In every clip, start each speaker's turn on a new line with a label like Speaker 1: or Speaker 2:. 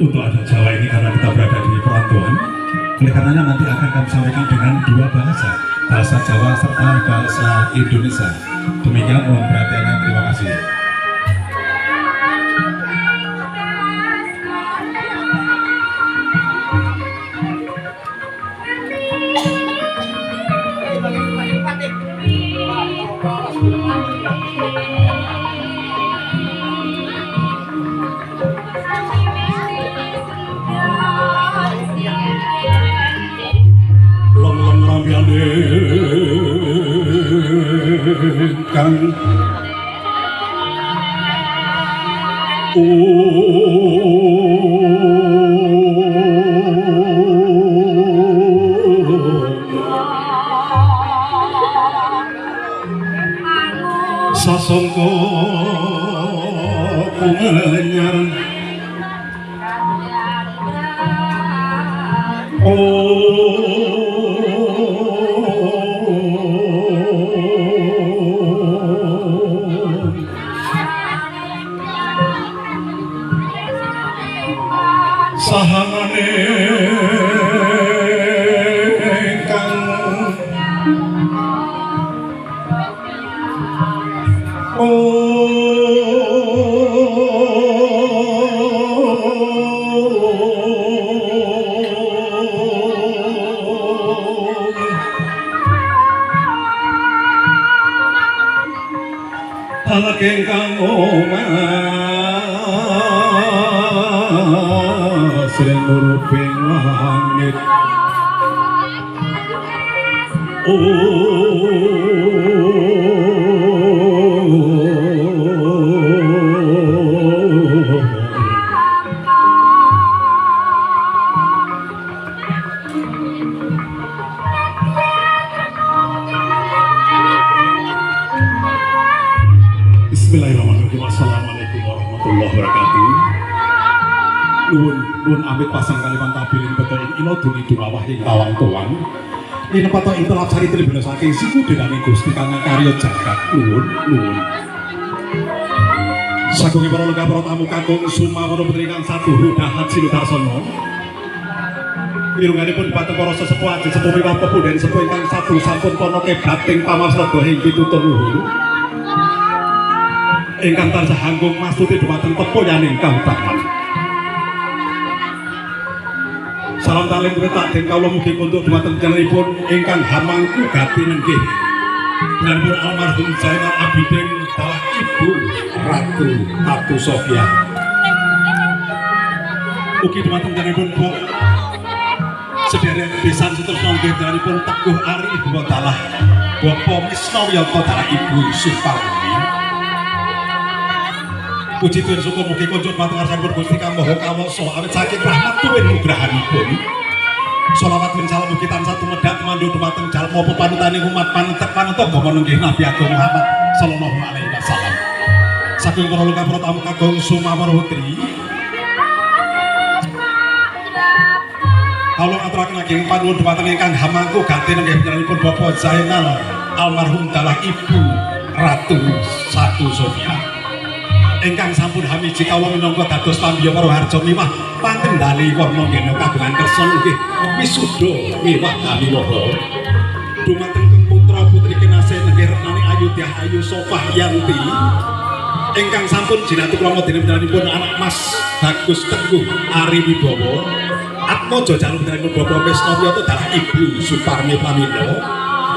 Speaker 1: Untuk adat Jawa ini karena kita berada di perantauan, oleh karenanya nanti akan kami sampaikan dengan dua bahasa, bahasa Jawa serta bahasa Indonesia. Demikian, mohon perhatiannya, terima kasih. Kang sasongko kumanyar sahamane kang kengkang sing uruping langit Bismillahirrahmanirrahim. Assalamualaikum warahmatullahi wabarakatuh. Nuwun amit pasang kaliman tabilin beto ing ilo dungi dumawah ing tawang tuwang. Ing pato ing telap sari tribuna saking siku dening Gusti kang karya jagat. Nuwun. Sagungi para lega para tamu kakung sumawana putri kang saduhu dahat sinudarsana. Wirunganipun dipateng para sesepuh aji sepuh miwah pepunden sepuh ingkang sabu sampun kono kebating pamasrada ing pitutur luhur. Ingkang tansah anggung mastuti dhumateng tepoyaning kautaman. Salam taling tak deng kawula mugi kuntuk dhumateng jenenganipun ingkang hamangku gati nenggih. Danipun almarhum Zainal Abidin dalah Ibu Ratu Atu Sofia. Ugi dhumateng jenenganipun Bu sedherek besan setresna nggih danipun Teguh Ari Ibu dalah Bapak Misnawiyata dalah Ibu Suparmi. Puji dan syukur mugi kunjuk mateng ngarsanipun Gusti Kang Maha Kawasa awit saking rahmat tuwin nugrahanipun. Shalawat lan salam mugi tansah tumedhak mandu dhumateng jalma pepanutaning umat panetek panentuk agama nggih Nabi Agung Muhammad sallallahu alaihi wasallam. saking para luka protamu kagong Sumawar Putri kalau ngaturaken ageng panuwun dhumateng ingkang hamangku ganti nenggih panjenenganipun Bapak Zainal almarhum dalah Ibu Ratu Satu Sofia ingkang sampun hamiji kawula minangka dados pambiya para harja miwah pangkendali warna ngena kagungan kersa nggih wisuda miwah kaliwaha dumateng putra putri kinasih nenggih retnani Ayudyah Ayu Sofah Yanti ingkang sampun jinatu krama dening panjenenganipun anak Mas Bagus Teguh Ari Wibowo atmaja jaluk panjenenganipun Bapak Wisnawiyata dalah Ibu Suparmi Pramila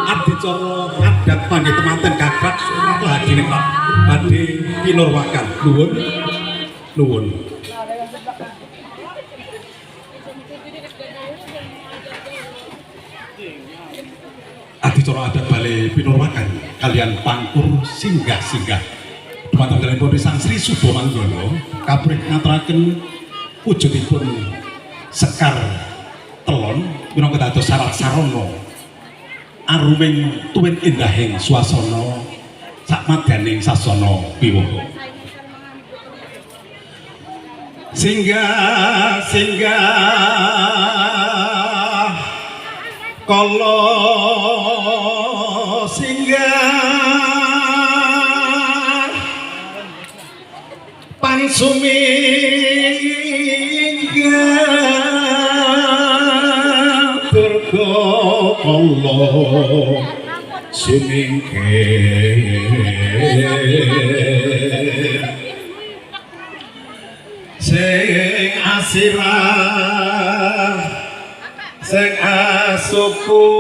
Speaker 1: adicara adat panggih temanten gagrag surat hadiring badhe pinurwakan nuwun adicara adat bale pinurwakan kalian pangkur singgah-singgah dumateng dalem Sang Sri Suba Manggala kabrih ngaturaken wujudipun sekar telon minangka dados syarat sarana aruming tuwin indahing swasana sakmadyaning sasana wiwaha singgah kala singgah pansumingga durga Allah sumingkir sing asirah sing asuku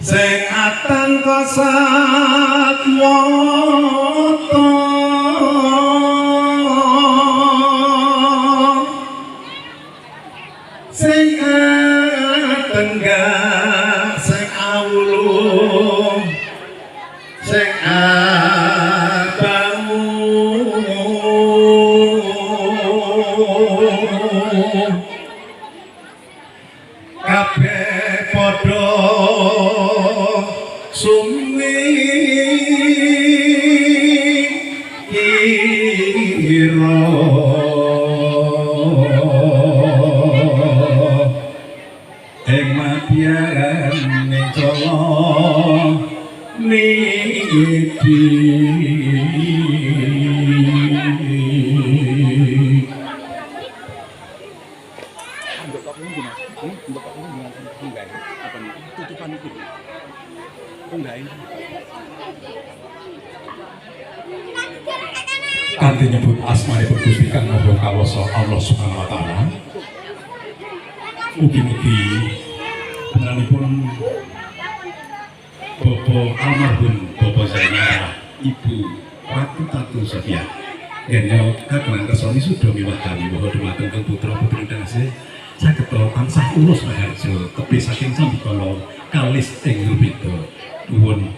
Speaker 1: sing atangka satwata sing tenggak sing awuluh sing abangu kabeh padha sumikira ing madyane jala niki kanthi nyebut asmanipun Gusti Kang Maha Kawasa Allah Subhanahu wa taala mugi-mugi panjenenganipun Bapak almarhum Bapak Zainal Ibu Ratu Satu Sofia Genyo kagungan kersa wisuda miwah kaliwaha dumateng putra putri dasih saged tansah ulus raharja tebih saking sambikala kalis ing rubeda nuwun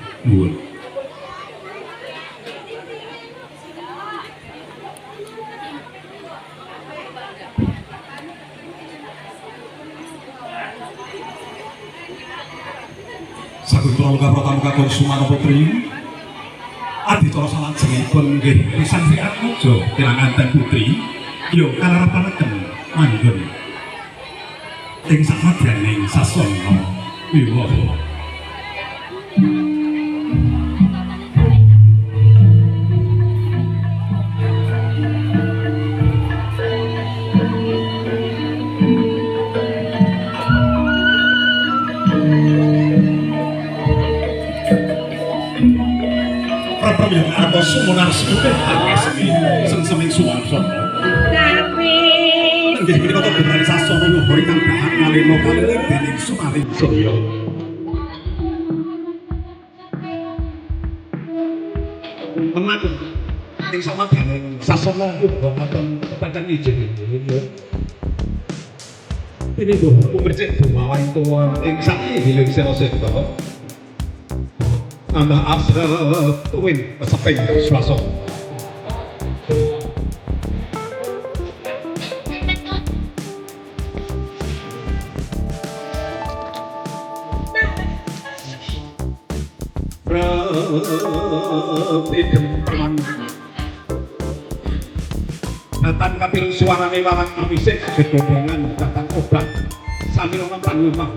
Speaker 1: sakutra luka pramuka kagong Sumana Putri adicara salajengipun nggih pisan Sri Atmaja Piranganten Putri ya kalarapaken manggon ing sakmadyaning sasana wiwaha yang atau sumunar sebutnya harga seming suwarsono tapi nggih menika to bener sasana luhur ingkang dahat malena kalih dening Sumaring Surya tenan ing samadyaning sasana wonten pancen ijin ini bohong bercek bawa itu ing sakit hilang sira-sira anda asal tuwin peseping swasana
Speaker 2: idem teman datang kapil suarane walang amisik gedongan datang obat sambil ngomong rumah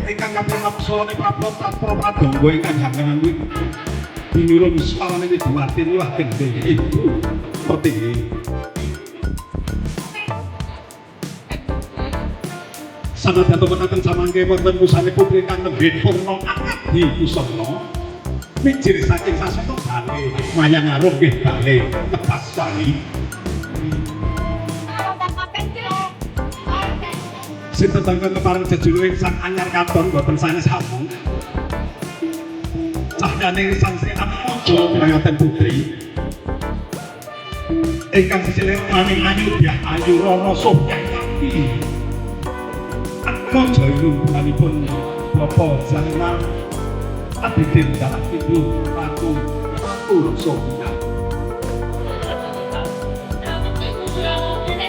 Speaker 2: ingkang kapil ngapsolane Prabowo Pradonga ingkang jangan kuwi dinyuruh suarane dibuatin wah gede ibu seperti ini sangat jatuh menakan samangke wonten pusane putri kang nembe purna akadi kusana mijir saking sasana bali mayang arum nggih bali lepas bali sinten tangkon kepareng jejuluk sang anyar katon boten sanes hamung cahyane sang Sri Atmaja prangaten putri ingkang sisile maning ayu biah ayu rana sobyang tapi Atmaja hubunganipun Bapak Zainal Abidin dalam ibu Ratu Sophia.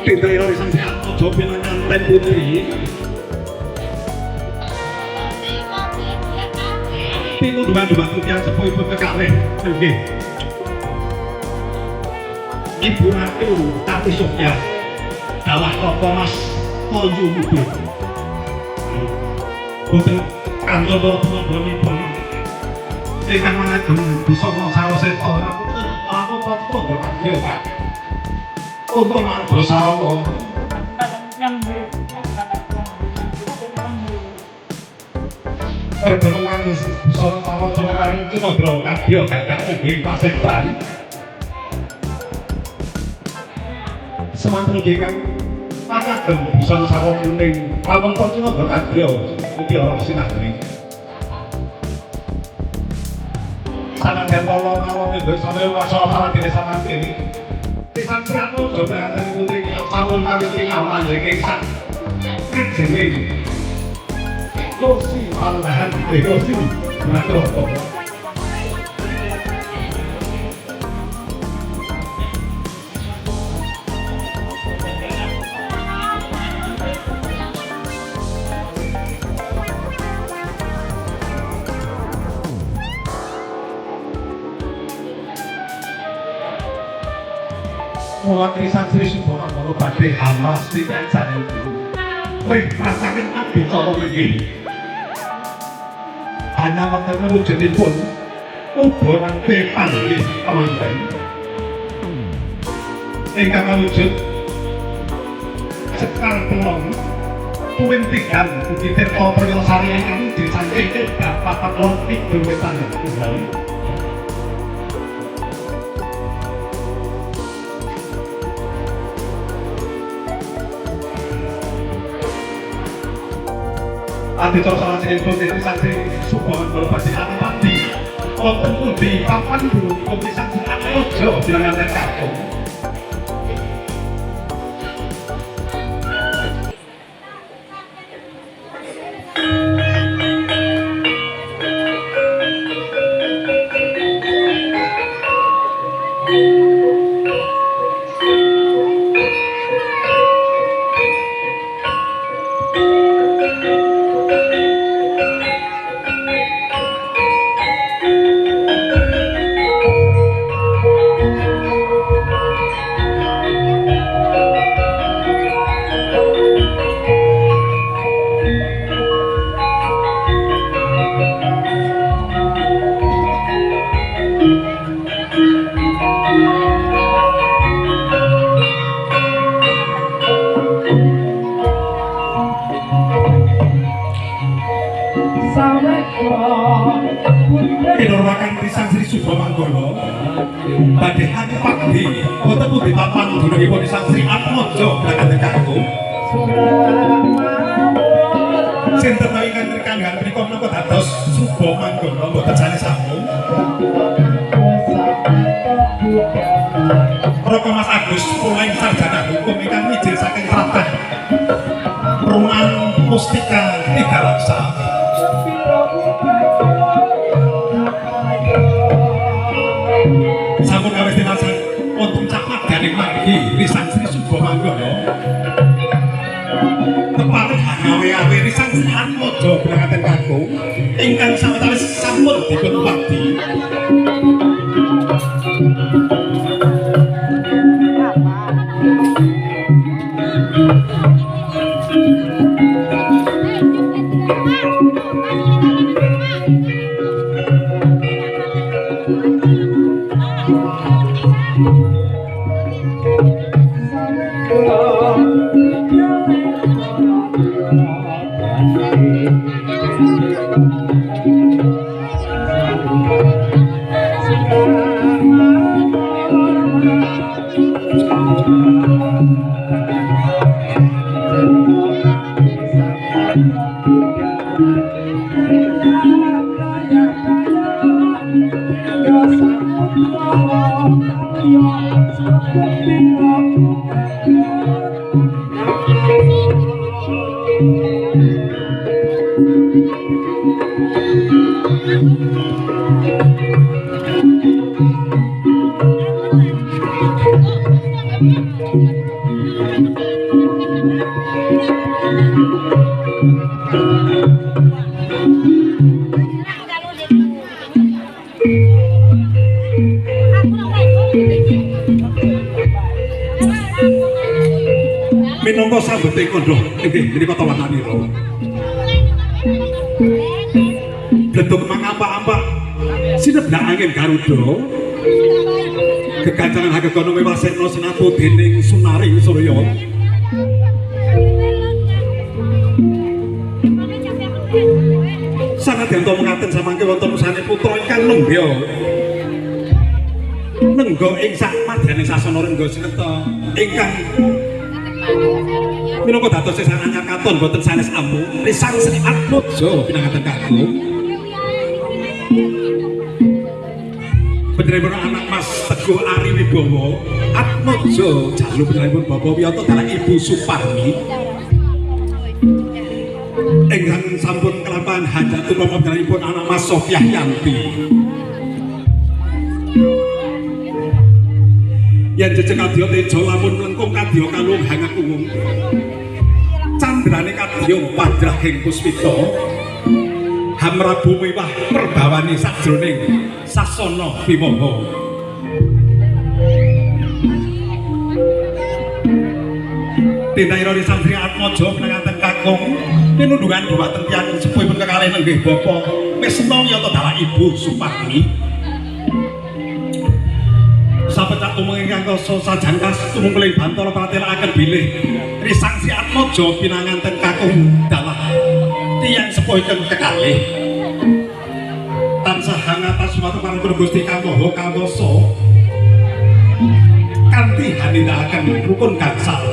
Speaker 2: Tintai oleh sang Atmaja pinanganten putri. Tingu dua yang sepuh ibu kekalih. Nggih. Ibu Ratu Sophia. Dalah Bapak Mas Toyo Mubin. Boten kantor pun ingkang mangagem busana sawetara aku kok ya Pak untuk mantu sawo pertemuan busana sawetara itu ngobrol kadya kakak nggih pasir bali semanten nggih Kang mangagem busana sawo kuning kawon kok ngobrol kadya iki ora sinahane sanang kepala ngawon itu sampai masalah diri sama diri pisan siapa coba ada putri tahun kali tinggal aja kisah sini kursi malahan kursi ngatur mewakili sang Sri Subhana Molo badhe hamas dikancane kowe rasaken abdi kala iki ana wonten wujudipun ubaran pepan nggih amanten ingkang wujud sekar pelong tuwin tigan ugi tirta priyosari ingkang disangking papat lontik wetan Ati cocokan sing itu santri Subhana Molo badhe ati wonten pundi papan guru komisan Atmaja bilangan kakung Kinurwakan Sang Sri Subhana Molo badhe pagdi wonten pundi papan dunungipun Sang Sri Atmaja bilangan kakung sinten ingkang rekandhan menika menapa dados Subhana Molo boten sanes sambung Raka Mas Agus Puling sarjana hukum ingkang mijil saking Tlatah Ruang Mustika Tigalaksa sampun kawis dinasan wonten capat garing margi Sang Sri Subhana Molo tepatipun
Speaker 1: awe-awe risang Atmojo berangkatan kakung ingkang sawetawis sampun dipun wadi. Minangka sambete kandha nggih menika tawananira. Gedung mangapa-apa sinebdak angin Garuda. Kekancanan Hagegono Mewasekna sinatu dening Sunaring Surya. Sanadyan to mengaten samangke wonten usane putra ingkang nembya. Nengga ing sak madyaning sasana Rengga Sineta ingkang minangka dados sesang anyar katon boten sanes ambu risang Sri Atmojo pinanganten kakung. Beneripun anak Mas Teguh Ari Wibowo Atmojo jalu beneripun Bapak Wiyoto dalah Ibu Suparmi ingkang sampun kelampahan hajatun Bapak beneripun anak Mas Sofiah Yanti. Yen jejeg kadya teja lamun lengkung kadya kalung hangakungung candrane kadya padrahing puspita hamrabu mewah perbawani sajroning sasana wiwaha. Tindhaira Risang Sri Atmojo pinanganten kakung pinundungan dhumateng tiyang sepuhipun kekalih nenggih Bapak Mesna Wiyoto dalah Ibu Suparmi. Sapetak umum ingkang koso sajangkas tumungkuling Bantara pratélakaken bilih Risang Sri Atmojo pinanganten kakung dalah tiyang sepuhipun kekalih tansah hangatas suatu paripun Gusti Kang Maha Kawasa kanthi hanindakaken rukun gangsal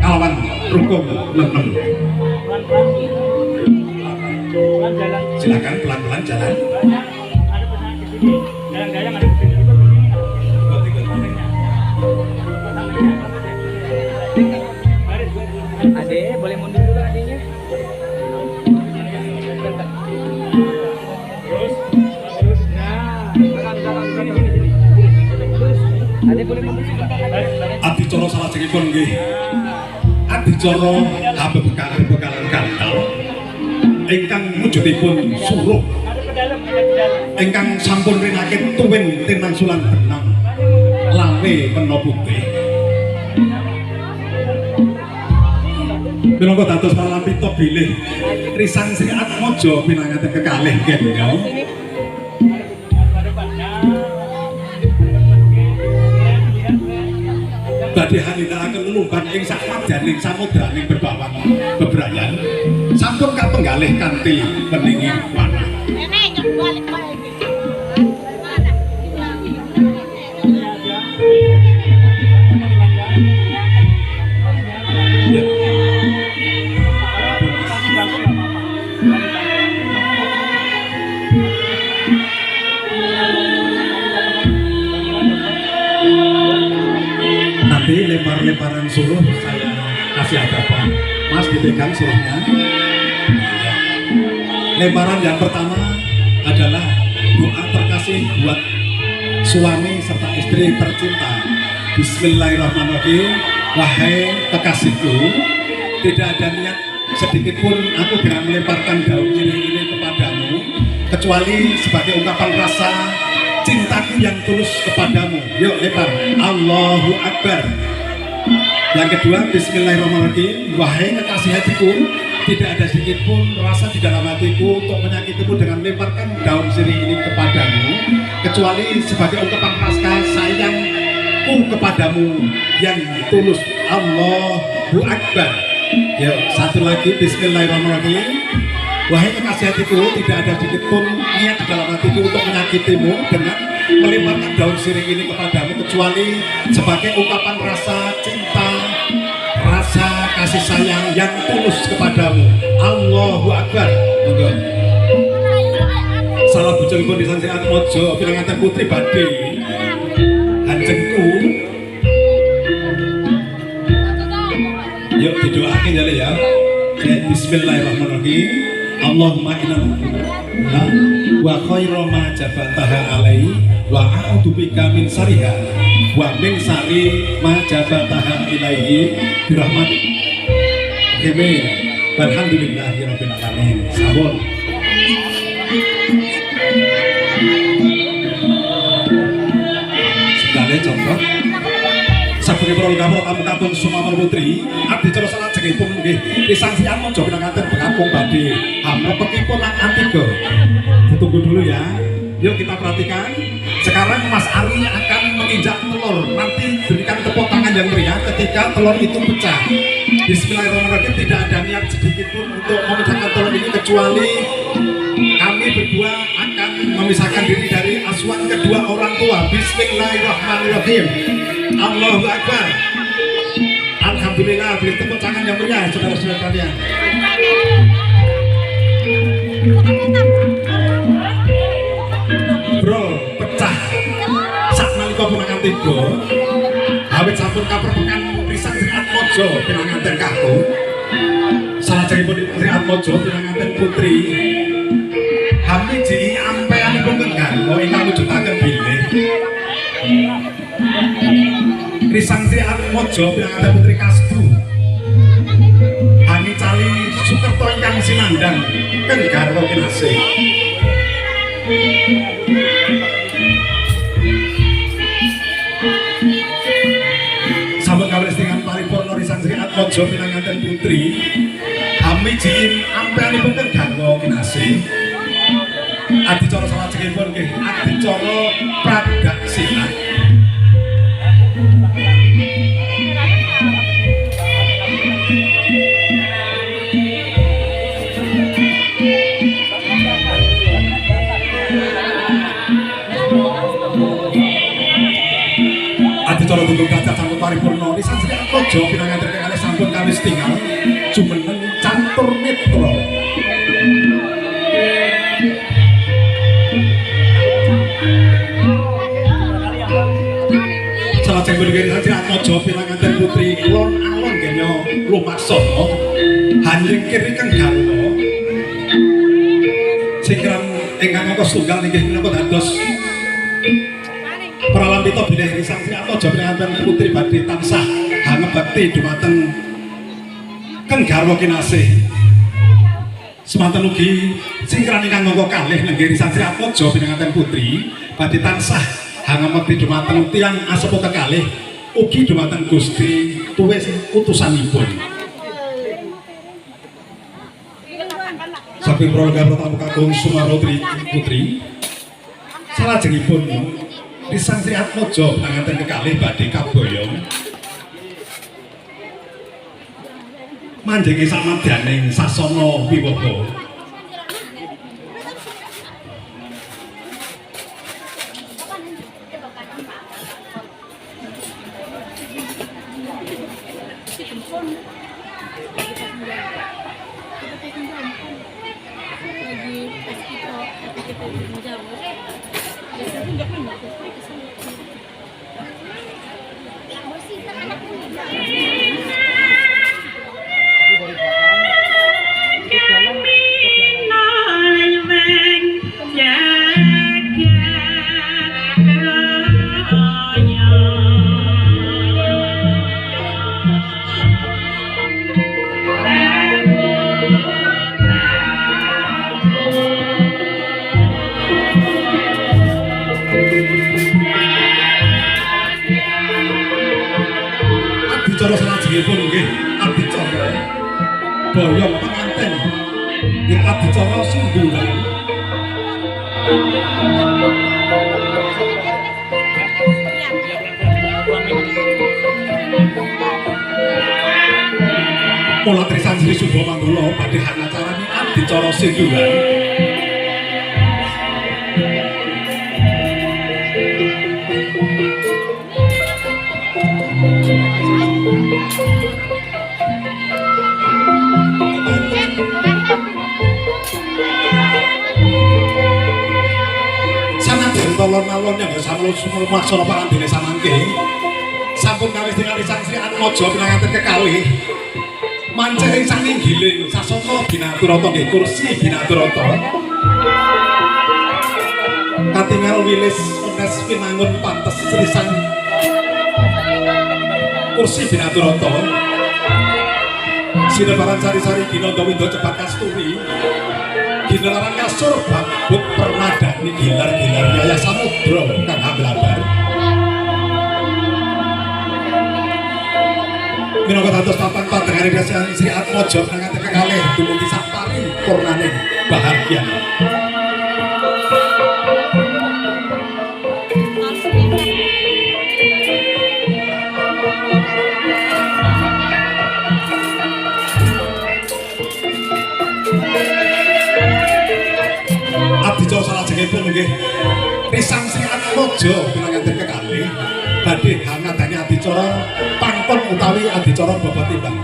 Speaker 1: kalawan rukun nenem. Silakan pelan-pelan jalan.
Speaker 3: Ade, boleh mundur dulu adenya. Terus, nah, sini. Ade boleh mundur sebentar.
Speaker 1: Adicara salajengipun nggih. Adicara bekalan kantal ingkang wujudipun suruh ingkang sampun rinakit tuwin tinangsulan benang lame pena putih. Minangka dados malampita bilih Risang Sri Atmojo pinanganten kekalih kenya badhe hanindakaken lelumban ing sak madyaning samudraning berbawang bebrayan sampun kapenggalih kanthi peninggi panah. Nanti lempar-lemparan suruh saya kasih hadapan. Mas dipegang suruhnya. Lemparan yang pertama adalah doa terkasih buat suami serta istri tercinta. Bismillahirrahmanirrahim. Wahai kekasihku, tidak ada niat sedikit pun aku tidak melemparkan daun sirih ini kepadamu kecuali sebagai ungkapan rasa cintaku yang tulus kepadamu. Yuk lempar. Allahu Akbar. Yang kedua, Bismillahirrahmanirrahim. Wahai kekasih hatiku, tidak ada sedikit pun rasa di dalam hatiku untuk menyakitimu dengan melemparkan daun sirih ini kepadamu kecuali sebagai ungkapan rasa sayangku kepadamu yang tulus. Allahu Akbar. Yuk, satu lagi. Bismillahirrahmanirrahim. Wahai kekasih hatiku, tidak ada sedikit pun niat di dalam hatiku untuk menyakitimu dengan melemparkan daun sirih ini kepadamu kecuali sebagai ungkapan rasa cinta, rasa kasih sayang yang tulus kepadamu. Allahu Akbar. Monggo. Salah bujeng pun disanjung Atmojo Pinanganten Putri badhe hanjengku. Yuk didoakan ya. Bismillahirrahmanirrahim. Allahumma inna wa khairu ma jabataha alai wa a'udzubika min sariha wa min sari ma jabataha ilaihi birahmatik. Amin. Walhamdulillahirabbil alamin. Sampun. Sekali contoh saben prolongamo tamu-tamu Sumamal Putri abdi cara salajengipun nggih pisan siang mojo pinanganten Bekapung badhe amrepekipun nang Antigo. Ditunggu dulu ya. Yuk kita perhatikan. Sekarang Mas Ari akan menginjak telur. Nanti berikan tepuk tangan yang meriah ketika telur itu pecah. Bismillahirrahmanirrahim. Tidak ada niat sedikit pun untuk memecahkan telur ini kecuali kami berdua akan memisahkan diri dari aswan kedua orang tua. Bismillahirrahmanirrahim. Allahu Akbar. Alhamdulillah, beri tepuk tangan yang meriah saudara-saudara kalian. Bro, pecah. Sak nalika punangan tiba. Awit sampun kaperpekan pisan Sri Atmojo Pinanganten Kakung. Salajengipun Sri Atmojo Pinanganten Putri. Hamiji ampeanipun tenggal, ingkang mujudaken bilih. Risang Sri Atmojo Pinanganten Putri Kasbu Hani Cali Sukerto ingkang sinandang Kenggarwa kinasih. Sampun kawrestingan paripurna Risang Sri Atmojo Pinanganten Putri Hamiji ampeanipun Kenggarwa kinasih. Adicara salajengipun nggih adicara pradaksina. Adicara tunggu gajah sampun paripurna Risang Sri Atmojo Pinanganten kalih sampun kawis tinggal jumeneng catur netra. Salajeng punika Risang Sri Atmojo Pinanganten Putri kulon alon genya lumaksana hanjengkir ingkang garwa sikram ingkang angka setunggal inggih menapa dados pralambita bilih Risang Sri Atmojo Pinanganten Putri badhe tansah hangebakti dhumateng kang garwa kinasih. Semanten ugi singkran ingkang angka kalih nenggih Risang Sri Atmojo Pinanganten Putri badhe tansah hangebakti dhumateng tiyang asepuh kekalih ugi dhumateng Gusti tuwis utusanipun. Saking program tamu kakung Sumamal Putri salajengipun Risang Sri Atmojo Pinanganten kekalih badhe kaboyong manjengi samadyaning sasana wiwaha.
Speaker 4: Yeah.
Speaker 1: boyong pengantin di adicara singgungan. Mula Trisan Sri Subo Manggolo badhe acarane adicara singgungan. Tolon-alon yang bersama sumul maksana parandene samangke sampun kawis dengan Sang Sri Atmaja pinanganten kekalih mancing saking giling sasana Binaturata nggih kursi Binaturata katingal wilis menes pinangun pantes serisan kursi Binaturata sinebaran sari-sari Ginanda Winda Cepat Kasturi Ginelaran kasur babut permadani gilar-gilar Yaya Samudra kang amblabar. Minangka dados papan pandhangane Sang Sri Atmaja pinanganten kekalih dumugi sapari purnaning bahagia. Adicara salajengipun nggih Sang Sri Atmaja pinanganten kekalih badhe hangadani adicara pangkon utawi adicara baba timbang.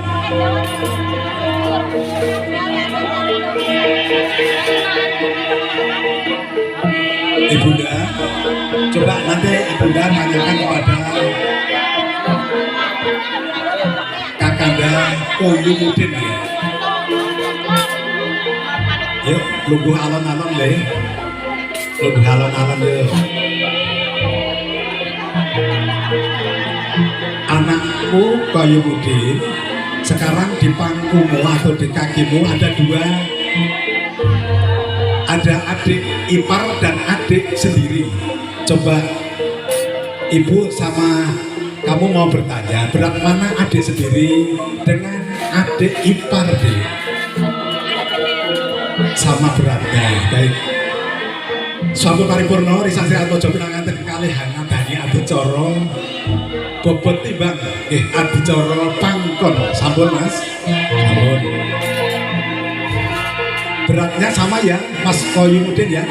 Speaker 1: Ibunda, coba nanti Ibunda tanyakan kepada Kakanda Koyumudin ya. Yuk, lungguh alon-alon le. Lungguh alon-alon le. Anakmu Koyumudin sekarang di pangkumu atau di kakimu ada dua, ada adik ipar dan adik sendiri. Coba ibu sama kamu mau bertanya, berat mana adik sendiri dengan adik ipar deh? Sama beratnya. Baik, sampun paripurna Sang Sri Atmaja pinanganten kekalih hangadani adicara bobot timbang nggih adicara pangkon. Sampun Mas, sampun. Beratnya sama ya Mas Koyumudin ya.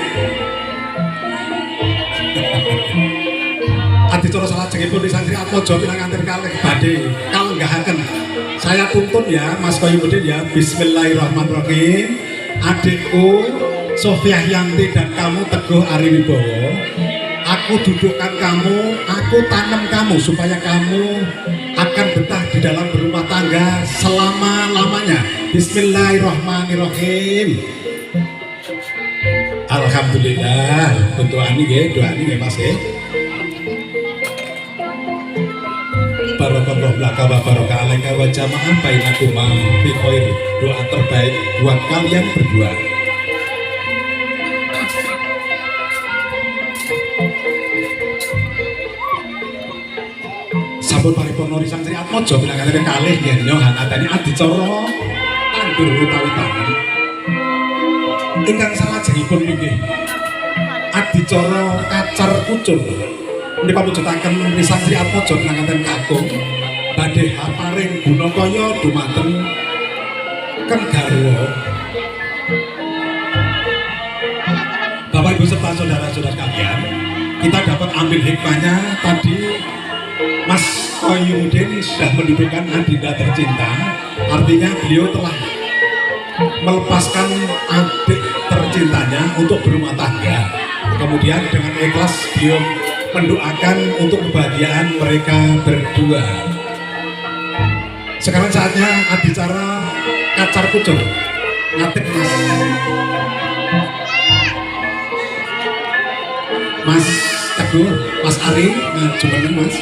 Speaker 1: Adicara salajengipun Sang Sri Atmaja pinanganten kekalih badhe kalenggahaken. Saya tuntun ya Mas Koyumudin ya. Bismillahirrahmanirrahim. Adikku Sofia Yanti dan kamu Teguh Ariwibowo, aku dudukkan kamu, aku tanam kamu supaya kamu akan betah di dalam berumah tangga selama-lamanya. Bismillahirrahmanirrahim. Alhamdulillah. Doa ini nggih Mas nggih. Barakallahu laka wa baraka alaika wa jama'an bainakuma fi khair. Doa terbaik buat kalian berdua. Sampun paripurna Sang Sri Atmaja pinanganten kekalih nggih hangadani adicara tandur utawi tanam. Ingkang salajengipun nggih adicara kacar kucur. Ini pamujutaken Sang Sri Atmaja pinanganten kakung badhe haparing gunakaya dumateng kang garwa. Bapak Ibu serta saudara-saudara sekalian, kita dapat ambil hikmahnya tadi. Mas Koyumudin sudah mendudukkan adinda tercinta, artinya beliau telah melepaskan adik tercintanya untuk berumah tangga. Kemudian dengan ikhlas beliau mendoakan untuk kebahagiaan mereka berdua. Sekarang saatnya adicara kacar kucur. Ngatip Mas Teguh, Mas Ari, ngajumeneng Mas.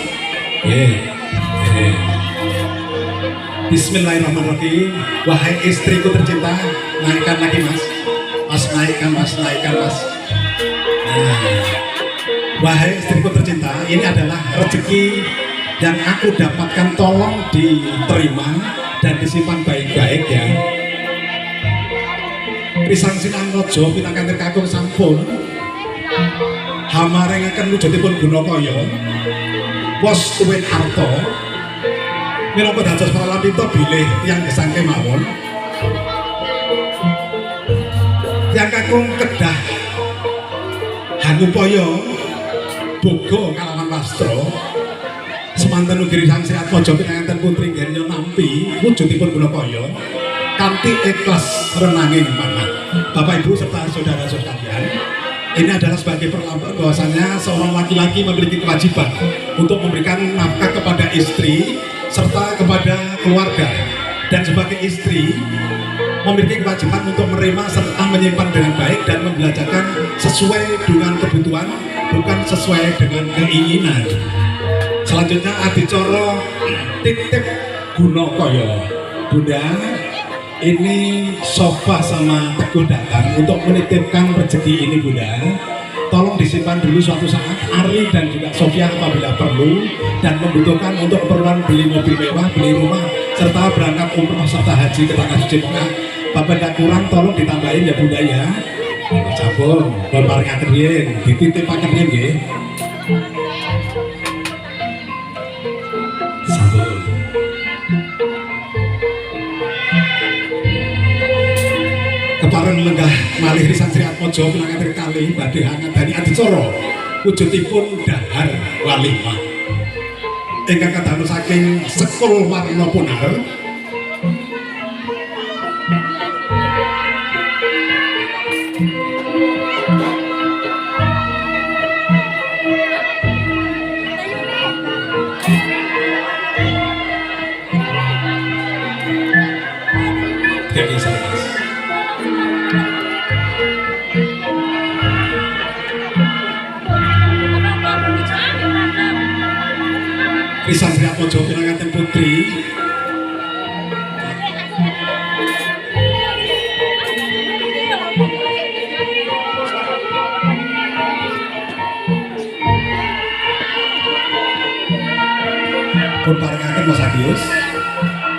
Speaker 1: Bismillahirrahmanirrahim. Wahai istriku tercinta, naikkan lagi Mas. Mas naikkan Mas. Wahai istriku tercinta, ini adalah rezeki yang aku dapatkan, tolong diterima dan disimpan baik-baik ya. Pisang Sinan Mojo pinangkan kakung sampun hamarengaken wujudipun Gunakaya wos tuwin arta minangka dados pralambita bilih tiyang gesang kemawon tiyang kakung kedah Hanupaya boga kalawan wastra semanten ugi Sang Sri Atmaja pinanganten putri Garya nampi wujudipun Gunakaya kanthi ikhlas renanging manah. Bapak Ibu serta saudara-saudara sekalian, ini adalah sebagai perlambang bahwasanya seorang laki-laki memiliki kewajiban untuk memberikan nafkah kepada istri serta kepada keluarga, dan sebagai istri memiliki kewajiban untuk menerima serta menyimpan dengan baik dan membelajarkan sesuai dengan kebutuhan, bukan sesuai dengan keinginan. Selanjutnya adicara titip Gunakaya. Bunda, ini Sofa sama Teguh datang untuk menitipkan rezeki ini Bunda. Tolong disimpan dulu suatu saat. Ari dan juga Sofia apabila perlu dan membutuhkan untuk keperluan beli mobil mewah, beli rumah, serta berangkat umroh serta haji ke tanah suci Mekah. Bapak tidak kurang, tolong ditambahin ya Bunda ya. Cabung, bapak ngaterin, dititipaken nggih. Sabun. Kepareng lenggah malih Sang Sri Atmaja pinanganten kalih badhe ngadani adicara wujudipun dahar walimah ingkang kadamel saking sekul warna punar Sang Sri Atmaja pinanganten putri pun paringaken Mas Adius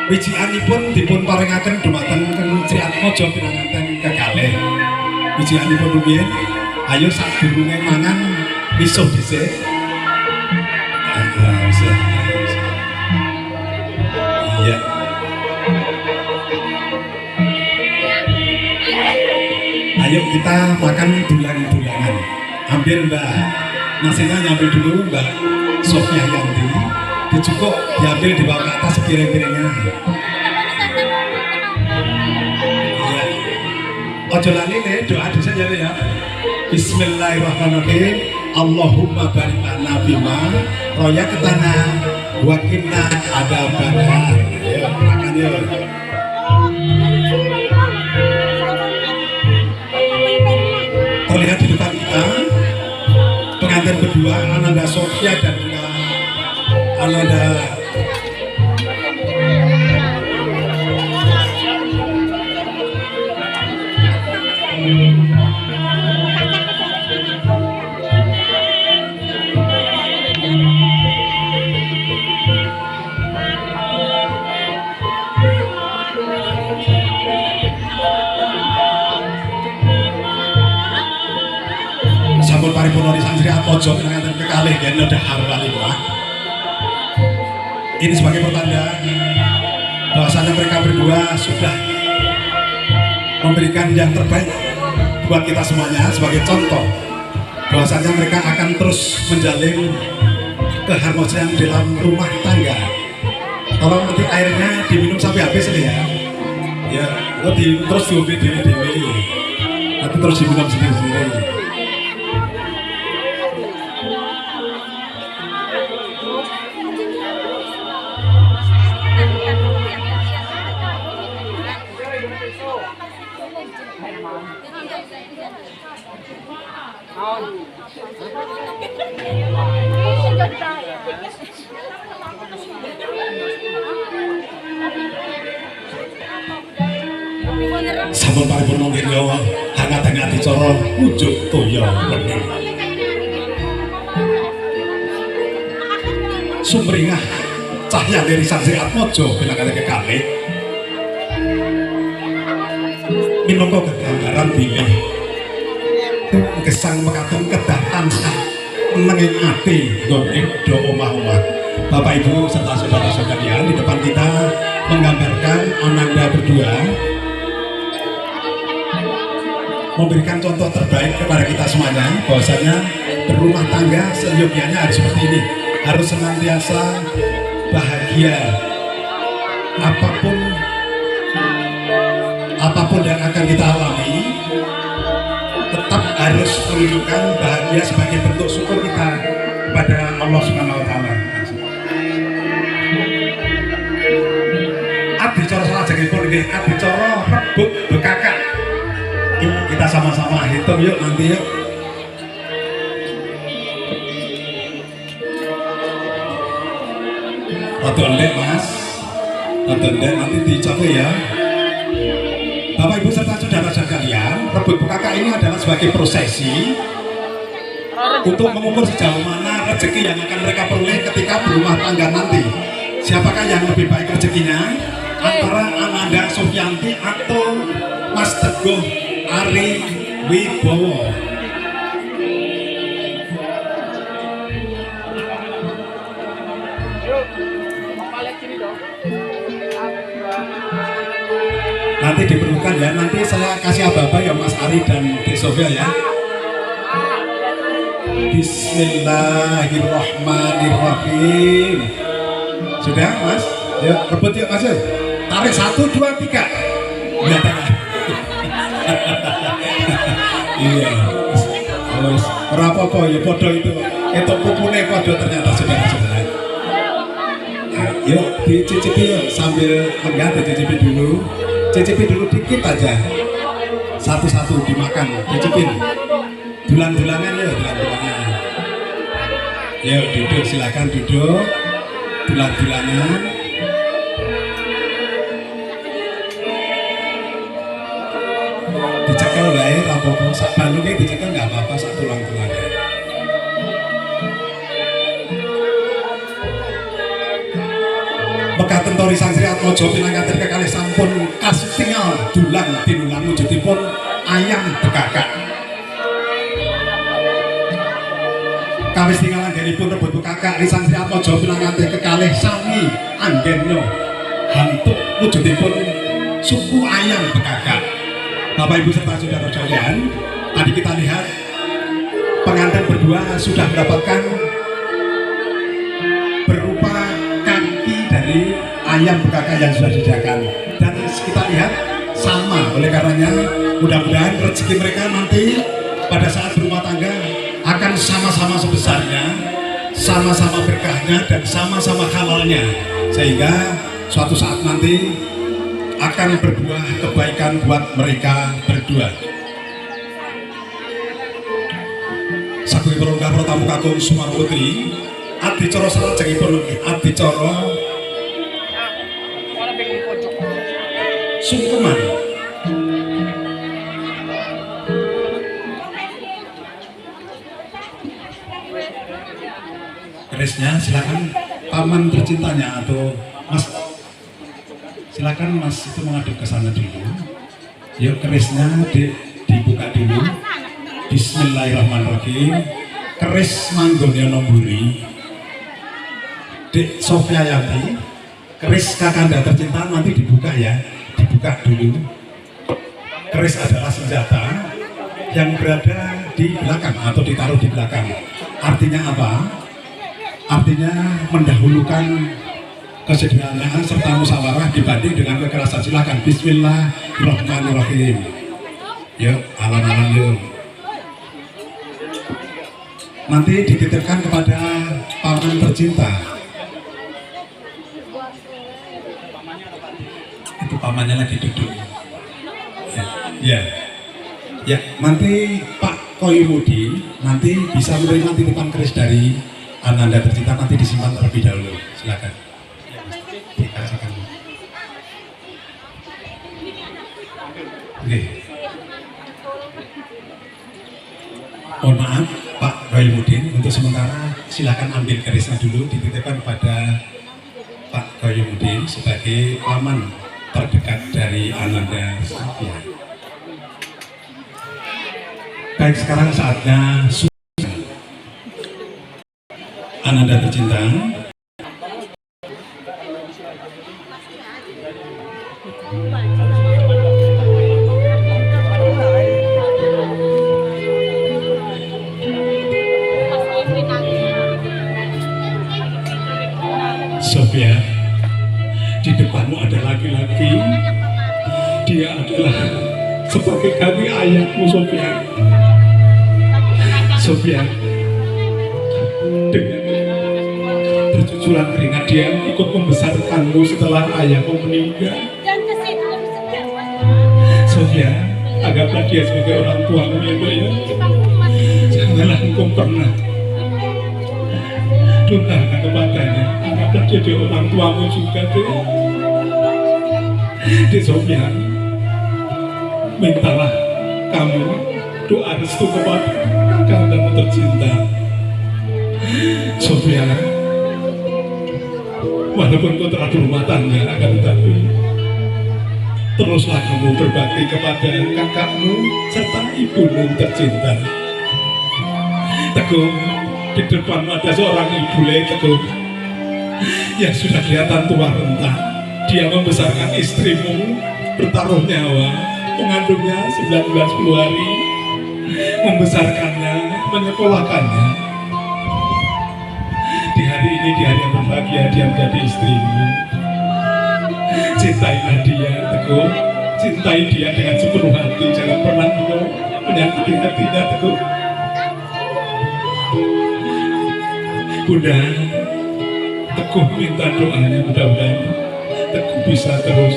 Speaker 1: wijikanipun dipun paringaken dumateng Sri Atmaja pinanganten kekalih wijikanipun rumiyin ayo sadurunge mangan misuh dhisik iya ayo kita makan dulang-dulangan. Ambil Mbak nasinya, nyambil dulu Mbak Sofia Yanti, dicukup diambil di bawah atas sepiring-piringnya. Iya ojo lali nih doa saja ya. Bismillahirrahmanirrahim. Allahumma barik lana bima royakatana wa qina adzabannar. Ayo makan yuk. Terlihat di depan kita pengantin berdua Ananda Sofia dan juga Ananda sampun paripurna Sang Sri Atmaja pinanganten kekalih Garya dahar walimah. Ini sebagai pertanda bahwasanya mereka berdua sudah memberikan yang terbaik buat kita semuanya, sebagai contoh bahwasanya mereka akan terus menjalin keharmonisan dalam rumah tangga. Tolong nanti airnya diminum sampai habis ini ya. Ya, terus diombe dewe-dewe. Nanti terus diminum sendiri-sendiri. Sampun paripurna nggih hangat-hangat dicara ujug toya wening. Sumringah cahya dari Sang Sri Atmaja pinanganten kekalih minangka kegambaran bilih gesang mekaten kedah tansah nenging ati nggone do omah-omah. Bapak Ibu serta saudara-saudara di depan kita menggambarkan Ananda berdua memberikan contoh terbaik kepada kita semuanya bahwasanya berumah tangga seyogianya harus seperti ini, harus senantiasa bahagia. Apapun yang akan kita alami tetap harus menunjukkan bahagia sebagai bentuk syukur kita kepada Allah Subhanahu wa taala. Adicara salah jengipun nggih, adicara rebut bekakak. Kita sama-sama hitung yuk nanti yuk. Ratu endek Mas, ratu endek nanti dicapai ya. Bapak Ibu serta saudara sekalian, rebut bekakak ini adalah sebagai prosesi untuk mengukur sejauh mana rezeki yang akan mereka peroleh ketika berumah tangga nanti. Siapakah yang lebih baik rezekinya? Antara Ananda Sofyanti atau Mas Teguh Ari Wibowo. Nanti diperlukan ya, nanti saya kasih aba-aba ya Mas Ari dan Dek Sofia ya. Bismillahirrahmanirrahim. Sudah Mas? Yuk rebut yuk Mas. Tarik 1, 2, 3. Lihat ya. Iya. Terus berapa ya podo itu pupune podo ternyata saudara-saudara. Yuk dicicipi yuk sambil enggak dicicipi dulu. Cicipi dulu dikit aja. Satu-satu dimakan, cicipin. Dulan-dulangan yuk, dulan-dulangan. Yuk duduk, silakan duduk. Dulan-dulangan. Dicekel wae rapopo, sak balunge dicekel enggak apa-apa, sak tulang-tulangnya. Mekaten tori Sang Sri Atmaja pinanganten kekalih sampun kastingal dulang tinulang wujudipun ayam bekakak. Kawis tinggal anggenipun rebut bekakak Sang Sri Atmaja pinanganten kekalih sami anggennya hantuk wujudipun suku ayam bekakak. Bapak Ibu serta saudara sekalian, tadi kita lihat pengantin berdua sudah mendapatkan berupa dari ayam bekakak yang sudah disediakan, dan kita lihat sama. Oleh karenanya mudah-mudahan rezeki mereka nanti pada saat berumah tangga akan sama-sama sebesarnya, sama-sama berkahnya, dan sama-sama halalnya, sehingga suatu saat nanti akan berbuah kebaikan buat mereka berdua. Sakuripun karo tamu kakung Sumarno Putri adicara salajengipun adicara sungkeman. Kerisnya silakan paman tercintanya atau Mas, silakan Mas itu menghadap ke sana dulu. Yuk kerisnya dibuka dulu. Bismillahirrahmanirrahim. Keris manggonnya nomburi Dek Sofia Yanti, keris kakanda tercinta nanti dibuka ya. Dibuka dulu. Keris adalah senjata yang berada di belakang atau ditaruh di belakang. Artinya apa? Artinya mendahulukan kesederhanaan serta musyawarah dibanding dengan kekerasan. Silakan. Bismillahirrahmanirrahim. Yuk, alam-alam yuk. Nanti dititipkan kepada paman tercinta. Itu pamannya lagi duduk. Ya, ya. Nanti Pak Koyumudi nanti bisa menerima titipan keris dari Ananda tercinta, nanti disimpan terlebih dahulu. Silakan. Dikasihkan. Oke. Mohon maaf Pak Koyumudin, untuk sementara silakan ambil kerisnya dulu, dititipkan kepada Pak Koyumudin sebagai paman terdekat dari Ananda Sofia. Baik, sekarang saatnya Ananda tercinta. Sofia, di depanmu ada laki-laki. Dia adalah sebagai kami ayahmu, Sofia. Sofia, dengan bercucuran keringat dia ikut membesarkanmu setelah ayahmu meninggal. Sofia, anggaplah dia sebagai orang tuamu ya, Bu, ya. Janganlah engkau pernah durhaka kepadanya. Anggaplah dia orang tuamu juga, Dek. Dek Sofia, mintalah kamu doa restu kepada kakakmu tercinta. Sofia, walaupun kau telah berumah tangga, akan tetapi teruslah kamu berbakti kepada kakakmu serta ibumu tercinta. Teguh, di depanmu ada seorang ibu, Teguh, yang sudah kelihatan tua renta. Dia membesarkan istrimu, bertaruh nyawa, mengandungnya 19 hari, membesarkannya, menyekolahkannya. Di hari ini, di hari yang berbahagia, dia menjadi istrimu. Cintailah dia, Teguh. Cintai dia dengan sepenuh hati. Jangan pernah engkau menyakiti hatinya, Teguh. Bunda, Teguh minta doanya, mudah-mudahan Teguh bisa terus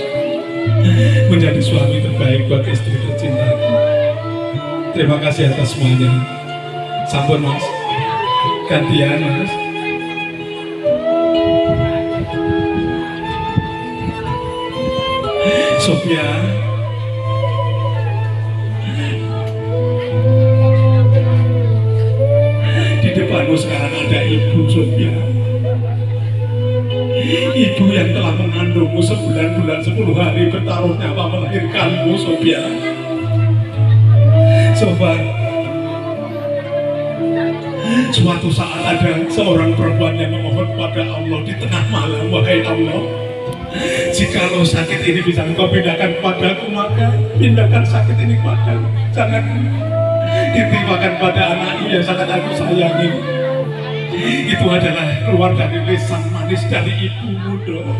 Speaker 1: menjadi suami terbaik buat istri tercintaku. Terima kasih atas semuanya. Sampun, Mas. Gantian, Mas. Sofia, di depanmu sekarang ada ibu, Sofia. Ibu yang telah mengandungmu 9 bulan 10 hari, bertaruh nyawa melahirkanmu, Sofia. Sofia, suatu saat ada seorang perempuan yang memohon kepada Allah di tengah malam, wahai Allah, jikalau sakit ini bisa engkau pindahkan kepadaku, maka pindahkan sakit ini kepadaku. Jangan ditimpakan pada anakku yang sangat aku sayangi. Itu adalah keluar dari lisan manis dari ibumu, dong.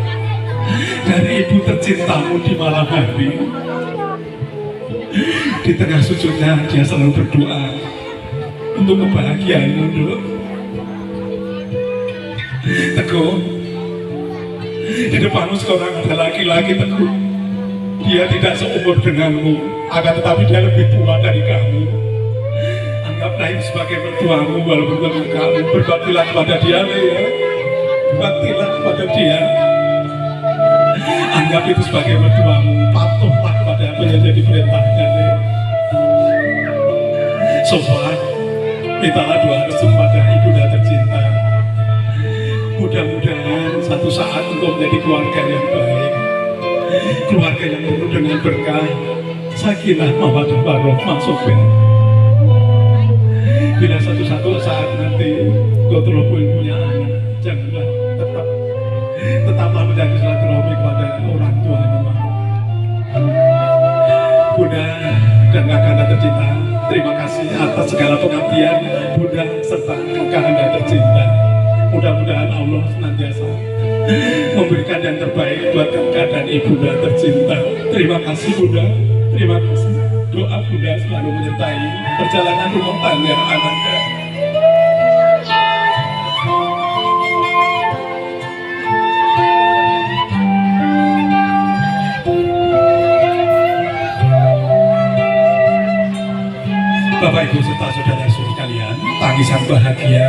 Speaker 1: Dari ibu tercintamu di malam hari. Di tengah sujudnya dia selalu berdoa untuk kebahagiaanmu, dong. Teguh, di depanmu sekarang ada laki-laki, Teguh. Dia tidak seumur denganmu, akan tetapi dia lebih tua dari kamu. Anggaplah itu sebagai mertuamu, walaupun bukan kamu. Berbaktilah kepada dia, ya. Berbaktilah kepada dia. Anggap itu sebagai mertuamu. Patuhlah kepada apa yang jadi perintahnya, ya. Sofia, mintalah doa restu kepada ibunda tercinta. Mudah-mudahan satu saat engkau menjadi keluarga yang baik, keluarga yang penuh dengan berkah, sakinah, mawaddah, warahmah, Sofia. Bila satu saat nanti engkau telah punya anak, janganlah tetaplah menjadi silaturahmi kepada orang tuamu. Bunda dan kakak Anda tercinta, terima kasih atas segala pengabdian Bunda serta kakak Anda tercinta. Mudah-mudahan Allah senantiasa memberikan yang terbaik buat kakak dan ibunda tercinta. Terima kasih, Bunda. Terima kasih. Doa Bunda selalu menyertai perjalanan rumah tangga Ananda. Bapak Ibu serta saudara-saudari sekalian, tangisan bahagia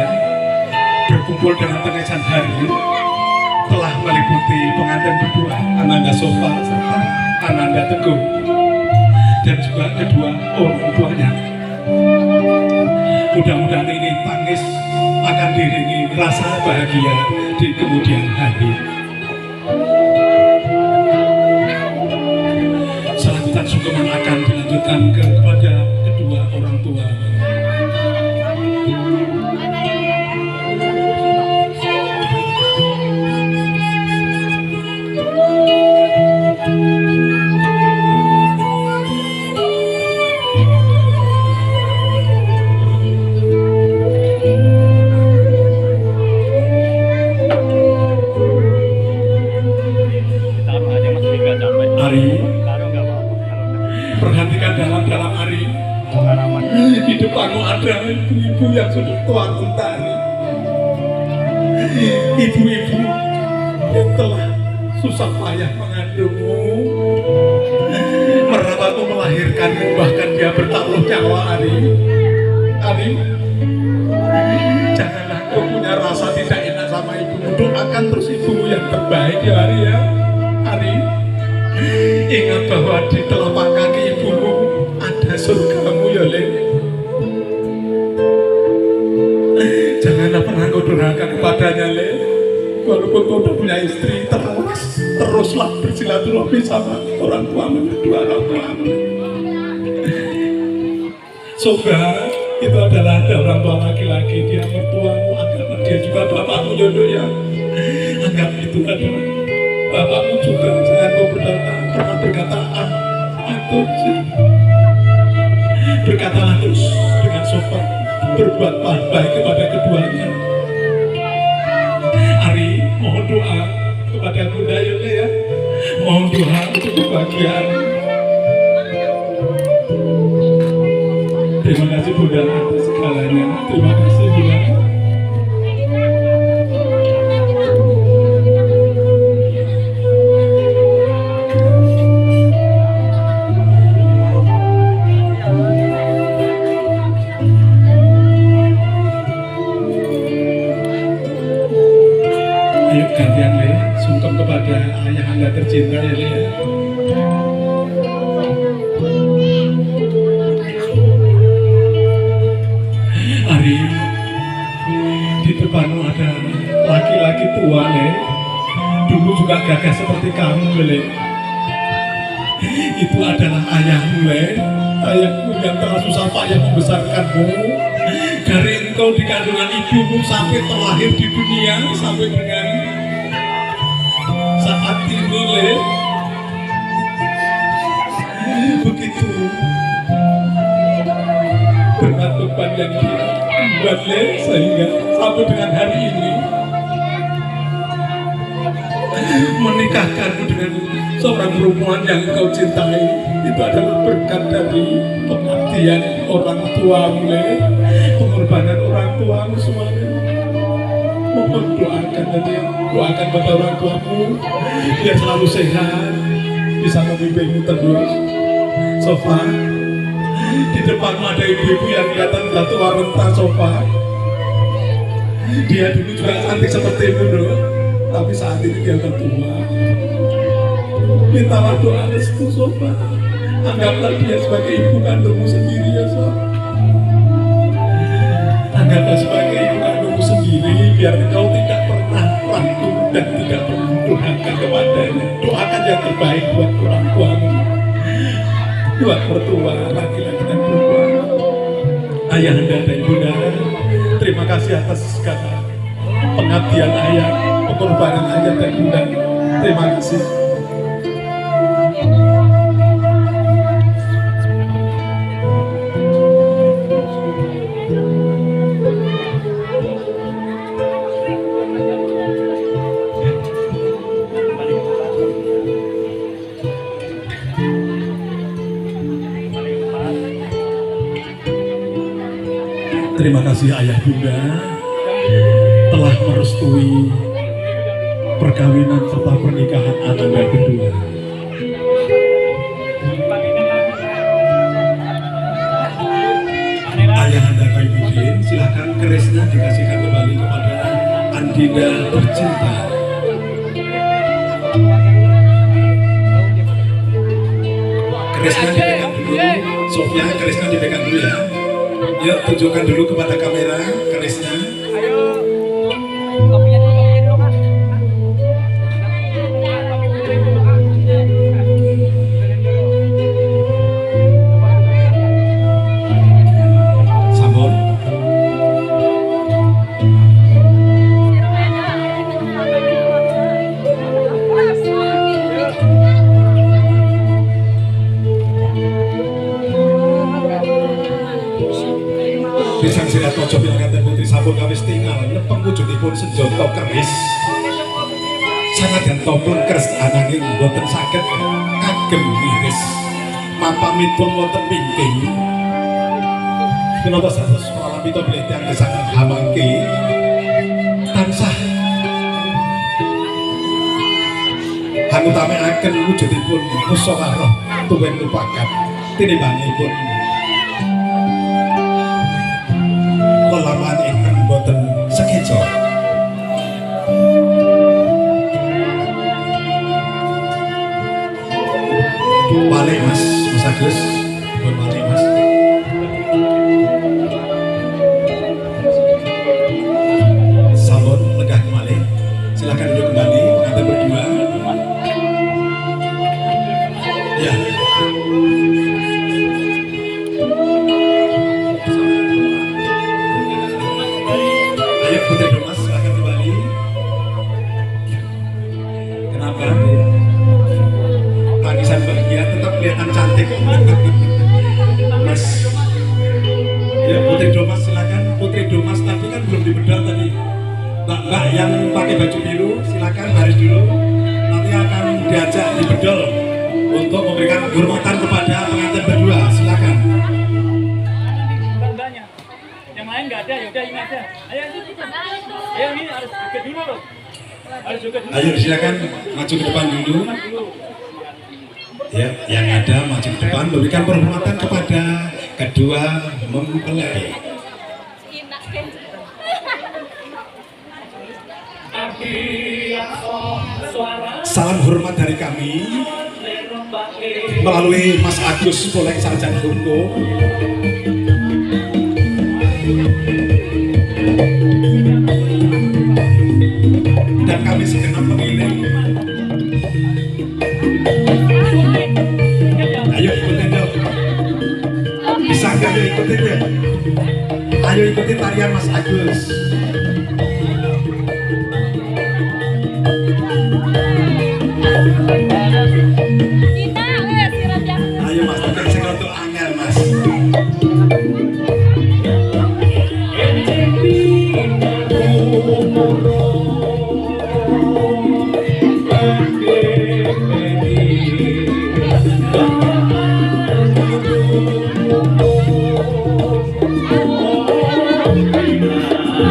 Speaker 1: berkumpul dengan tangisan haru telah meliputi pengantin berdua, Ananda Sofia serta Ananda Teguh, dan juga kedua orang tuanya. Mudah-mudahan ini tangis akan diiringi rasa bahagia di kemudian hari. Selanjutnya sungkeman akan dilanjutkan kepada kedua orang tua. perhatikan dalam hari. Di depanmu ada ibu-ibu yang sudah tua renta. Ibu-ibu yang telah susah payah mengandungmu, merawatmu, melahirkanmu, bahkan dia bertaruh nyawa. Ari, janganlah kau punya rasa tidak enak sama ibumu. Doakan terus ibumu yang terbaik ya Ari ya. Ari, ingat bahwa di telapak kaki ibumu ada surgamu ya Le. Janganlah pernah kau durhaka kepadanya Le. Walaupun kau udah punya istri, teruslah bersilaturahmi sama orang tuamu, kedua orang tuamu. Sobat, itu adalah ada orang tua laki-laki, dia mertuamu, anggaplah dia juga bapakmu jodoh ya. Anggap itu adalah bapakmu juga. Jangan kau pernah berkata atau berkatalah terus dengan sopan, berbuat baik kepada keduanya. Ari, mohon doa kepada Bunda Yune ya. Mohon doa untuk kebahagiaan. Terima kasih Bunda atas segalanya. Terima kasih Bunda. Ayo gantian Le, sungkem kepada ayah Anda tercinta ya Le. Ari, di depanmu ada laki-laki tua Le, dulu juga gagah seperti kamu Le. Itu adalah ayahmu Le, ayahmu yang telah susah payah membesarkanmu dari engkau di kandungan ibumu sampai terlahir di dunia, sampai dengan saat ini Le. Begitu berat beban yang dibuat Le, sehingga sampai dengan hari ini menikahkanmu dengan seorang perempuan yang engkau cintai. Itu adalah berkat dari pengabdian orang tuamu Le, pengorbanan orang tuamu semuanya. Mohon doakan tadi, doakan pada orang tuamu biar selalu sehat, bisa memimpinmu terus. Sofa, di depanmu ada ibu-ibu yang kelihatan udah tua renta. Sofa, dia dulu juga cantik seperti ibu tapi saat ini dia udah tua. Mintalah doa restu Sofa. Anggaplah dia sebagai ibu kandungmu sendiri ya Sofa. Anggaplah sebagai ibu kandungmu sendiri, biar engkau tidak pernah ragu dan tidak pernah durhaka kepadanya. Doakan yang terbaik buat orang tuamu, buat mertua laki-laki dan perempuan. Ayah Anda dan Bunda, terima kasih atas segala pengabdian ayah, pengorbanan ayah dan Bunda. Terima kasih. Terima kasih ayah bunda telah merestui perkawinan serta pernikahan Ananda kedua. Ayah anda Kaibudin, silakan kerisnya dikasihkan kembali kepada Andina tercinta. Kerisnya dipegang dulu, Sofia kerisnya dipegang dulu ya. Yuk tunjukkan dulu kepada kamera kerisnya. Sambut. Pisang sirat mojo pinanganten putri sampun kawis tinggal lepeng wujudipun senjata keris sangat dan tompun keris ananging boten saged kagem iris mampamipun wonten wingking menapa satus pralamita bilih tiyang gesang hamangke tansah angutamaken wujudipun musyawarah tuwin mufakat tinimbangipun lelaman ingkang boten sekeca. Balik Mas Agus, balik Mas. Sampun legah kembali, silakan duduk kembali, anda berdua. Ya. Ayo Putri Domas, silakan kembali. Kenapa? Tangisan bahagia tetap kelihatan cantik. Mas, ya Putri Domas silakan. Putri Domas tadi kan belum dibedal tadi. Mbak yang pakai baju biru silakan baris dulu. Nanti akan diajak dibedal untuk memberikan hormatan kepada pengantin berdua. Silakan.
Speaker 3: Mbaknya, yang lain nggak ada, yaudah ini aja. Ayo ini harus joget dulu loh. Harus joget dulu.
Speaker 1: Ayo silakan maju ke depan dulu. Ya, yang ada maju ke depan memberikan penghormatan kepada kedua mempelai. Salam hormat dari kami melalui Mas Agus Poleng Sarjana Hukum. Dan kami segenap pemilih. Ayo ikutin dong. Bisa nggak ikutin ya? Ayo ikutin tarian Mas Agus. Ayo Mas, tapi saya untuk angel Mas.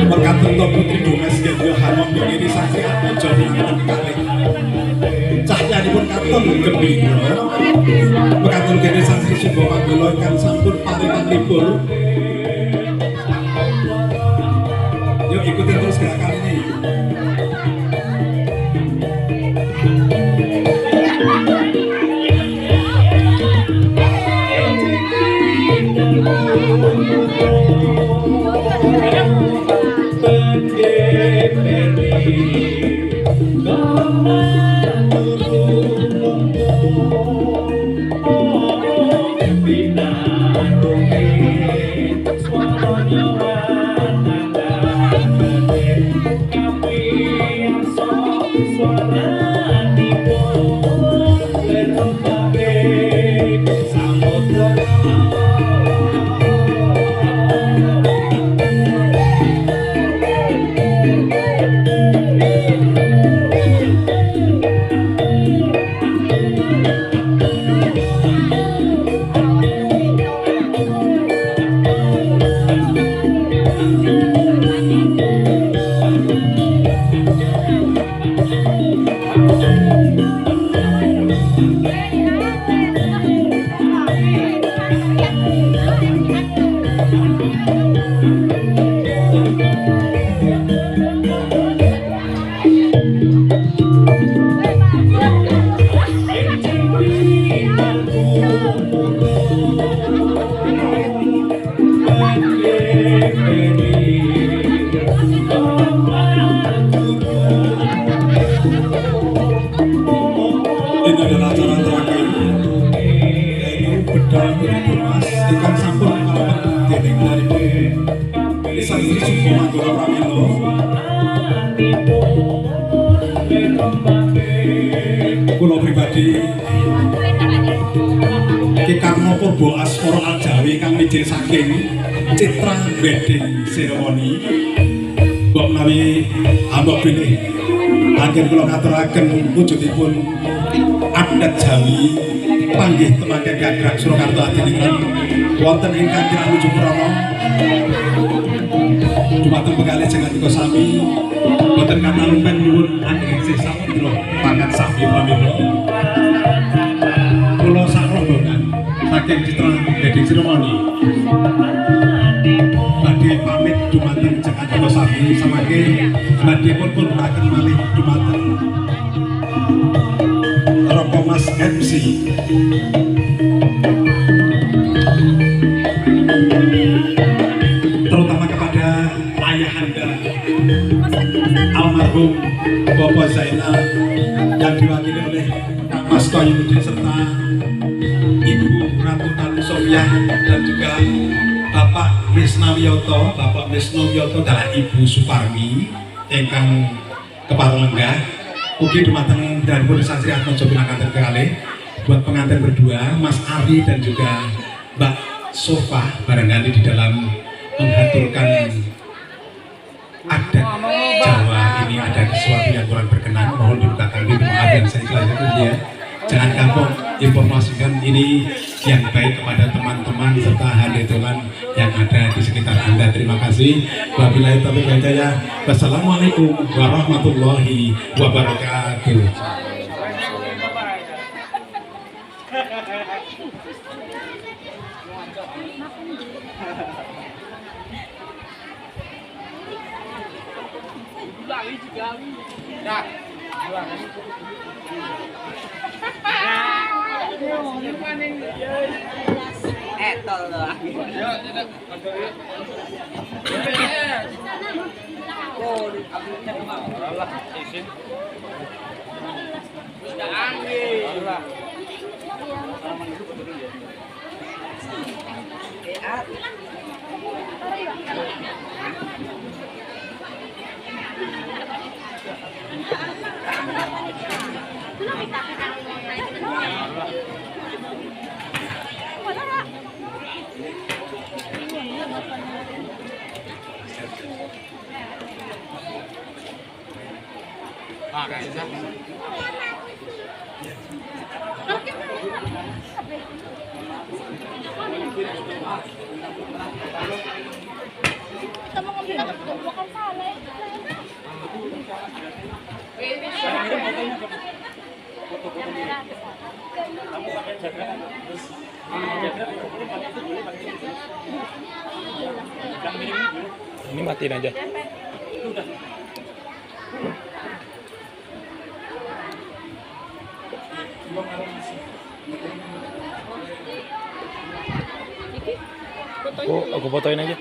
Speaker 1: Berkat untuk Putri Domes gitu Hanom ini saksi apa jadi kali cahaya pun katon gembira berkat untuk ini saksi Sumbo Manggolo kan sampun paritan libur. Yuk ikutin terus gerakan ini. Ini adalah acara terakhir yaitu bedal Putri Domas ikan sampul alamat dening dari Desa Sumbo Manggolo Pramilo. Kulo pribadi Ki Karno Purbo Asporo Aljawi kang mijil saking Citra Wedding Ceremony mbok menawi ambok pilih akhir kula ngaturaken wujudipun adat Jawi panggih temanten Gagrag Surakarta ajenengan wonten ingkang kirang ujung krana dumateng bekalih jenengan sami boten katalumpen nyuwun anggih samudra pangkat sami pramila kula sak rombongan saking Citra Gading Siromoni badhe pamit dumateng jenengan sami samangke badhe pun kunjungaken malih dumateng Ropo Mas MC terutama kepada ayahanda almarhum Bapak Zainal yang diwakili oleh Kang Mas Koyudin serta Ibu Ratu Tanu Sofiah dan juga Bapak Wisnawiyoto. Bapak Wisnawiyoto adalah Ibu Suparmi ingkang kepala lenggah ugi dumateng dan pun sasri atmojo pinanganten kekalih buat pengantin berdua Mas Ari dan juga Mbak Sofa barangkali di dalam mengaturkan adat Jawa ini ada sesuatu yang kurang berkenan, mohon dibukakan pintu maaf yang saya ikhlaskan ya. Jangan kapok informasikan ini yang baik kepada teman-teman serta handetolan yang ada di sekitar Anda. Terima kasih. Wabillahi taufiq wal hidayah. Wassalamualaikum warahmatullahi wabarakatuh.
Speaker 4: Kita mau ngambil bukan salah.
Speaker 5: Ini matiin aja. Aku fotoin aja.